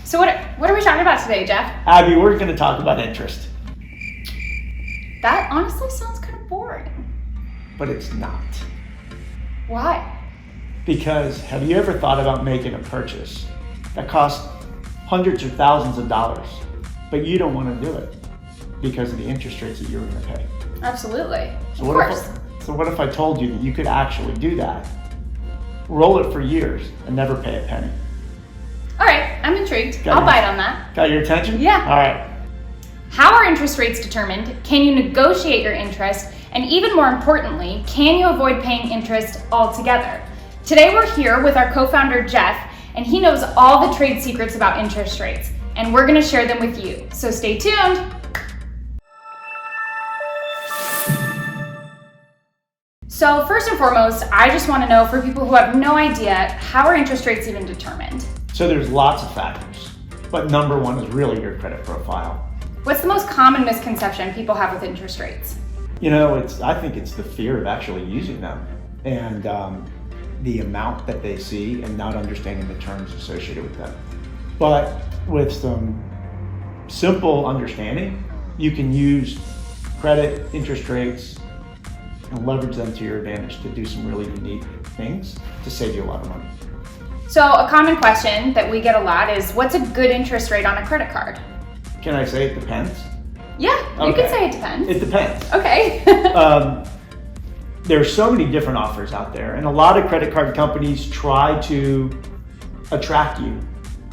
So what are we talking about today, Jeff? Abby, we're going to talk about interest. That honestly sounds kind of boring. But it's not. Why? Because have you ever thought about making a purchase that costs hundreds or thousands of dollars, but you don't want to do it because of the interest rates that you're going to pay? Absolutely. So of course. So what if I told you that you could actually do that, roll it for years, and never pay a penny? All right, I'm intrigued. I'll bite on that. Got your attention? Yeah. All right. How are interest rates determined? Can you negotiate your interest? And even more importantly, can you avoid paying interest altogether? Today we're here with our co-founder Jeff, and he knows all the trade secrets about interest rates, and we're gonna share them with you. So stay tuned. So first and foremost, I just wanna know, for people who have no idea, how are interest rates even determined? So there's lots of factors, but number one is really your credit profile. What's the most common misconception people have with interest rates? You know, I think it's the fear of actually using them and the amount that they see and not understanding the terms associated with them. But with some simple understanding, you can use credit, interest rates, and leverage them to your advantage to do some really unique things to save you a lot of money. So a common question that we get a lot is, what's a good interest rate on a credit card? Can I say it depends? Yeah, you Okay. can say it depends. It depends. Okay. There's so many different offers out there, and a lot of credit card companies try to attract you,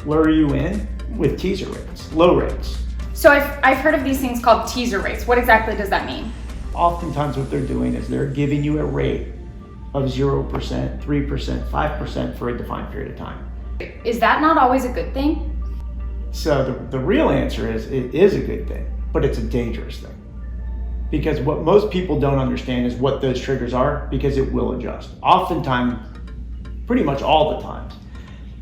lure you in with teaser rates, low rates. So I've heard of these things called teaser rates. What exactly does that mean? Oftentimes what they're doing is they're giving you a rate of 0%, 3%, 5% for a defined period of time. Is that not always a good thing? So the real answer is it is a good thing, but it's a dangerous thing. Because what most people don't understand is what those triggers are, because it will adjust. Oftentimes, pretty much all the times,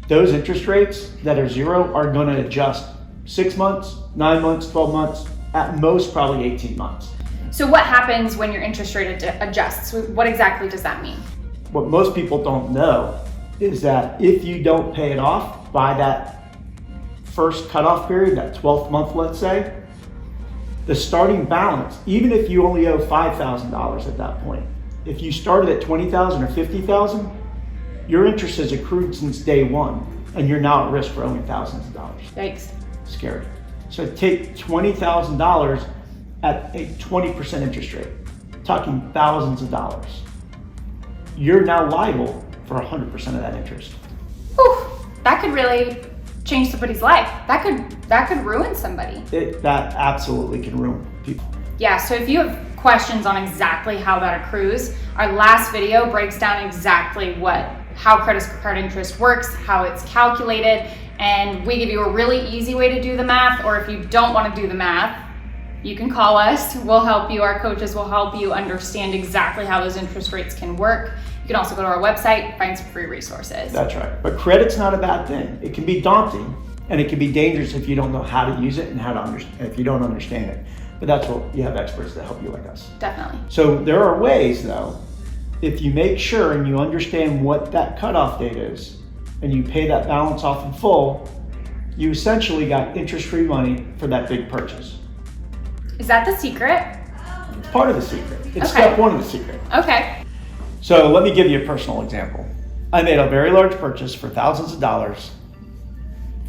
those interest rates that are zero are going to adjust 6 months, 9 months, 12 months, at most probably 18 months. So what happens when your interest rate adjusts? What exactly does that mean? What most people don't know is that if you don't pay it off by that first cutoff period, that 12th month, let's say, the starting balance, even if you only owe $5,000 at that point, if you started at $20,000 or $50,000, your interest has accrued since day one, and you're now at risk for owing thousands of dollars. Yikes. Scary. So take $20,000 at a 20% interest rate, talking thousands of dollars. You're now liable for 100% of that interest. Whew, that could really change somebody's life. That could ruin somebody. That absolutely can ruin people. Yeah, so if you have questions on exactly how that accrues, our last video breaks down exactly how credit card interest works, how it's calculated, and we give you a really easy way to do the math, or if you don't want to do the math, you can call us. We'll help you. Our coaches will help you understand exactly how those interest rates can work. You can also go to our website, find some free resources. That's right. But credit's not a bad thing. It can be daunting, and it can be dangerous if you don't know how to use it and if you don't understand it. But that's what you have experts that help you like us. Definitely. So there are ways, though, if you make sure and you understand what that cutoff date is, and you pay that balance off in full, you essentially got interest-free money for that big purchase. Is that the secret? It's part of the secret. It's Okay. step one of the secret. Okay. So let me give you a personal example. I made a very large purchase for thousands of dollars.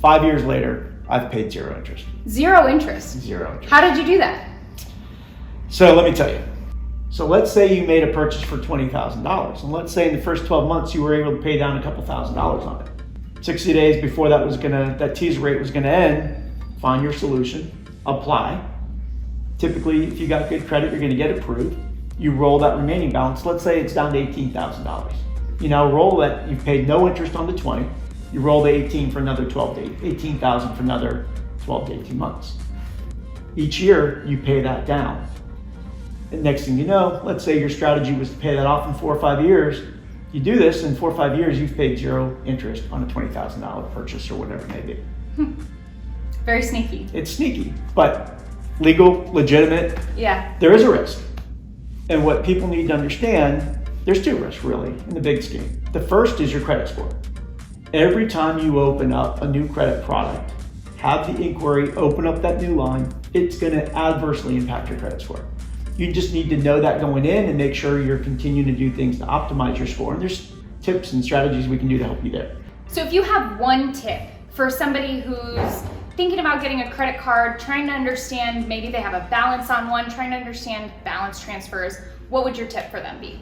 5 years later, I've paid zero interest. Zero interest. Zero interest. How did you do that? So let me tell you. So let's say you made a purchase for $20,000, and let's say in the first 12 months you were able to pay down a couple $1,000s on it. 60 days before that teaser rate was gonna end, find your solution, apply. Typically, if you got good credit, you're gonna get approved. You roll that remaining balance. Let's say it's down to $18,000. You now roll that, you've paid no interest on the 20. You roll the 18 for another 18,000 for another 12 to 18 months. Each year, you pay that down. And next thing you know, let's say your strategy was to pay that off in 4 or 5 years. You do this, in 4 or 5 years, you've paid zero interest on a $20,000 purchase or whatever it may be. Very sneaky. It's sneaky, but legal, legitimate. Yeah. There is a risk. And what people need to understand, there's two risks really in the big scheme. The first is your credit score. Every time you open up a new credit product, have the inquiry, open up that new line, it's going to adversely impact your credit score. You just need to know that going in and make sure you're continuing to do things to optimize your score. And there's tips and strategies we can do to help you there. So if you have one tip for somebody who's thinking about getting a credit card, trying to understand, maybe they have a balance on one, trying to understand balance transfers, what would your tip for them be?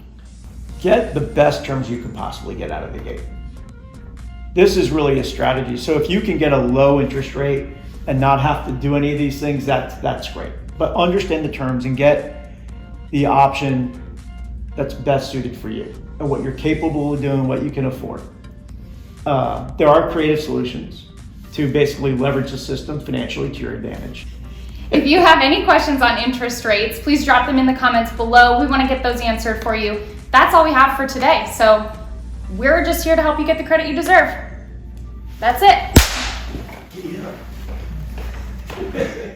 Get the best terms you can possibly get out of the gate. This is really a strategy. So if you can get a low interest rate and not have to do any of these things, that's great. But understand the terms and get the option that's best suited for you and what you're capable of doing, what you can afford. There are creative solutions to basically leverage the system financially to your advantage. If you have any questions on interest rates, please drop them in the comments below. We want to get those answered for you. That's all we have for today. So we're just here to help you get the credit you deserve. That's it. Yeah.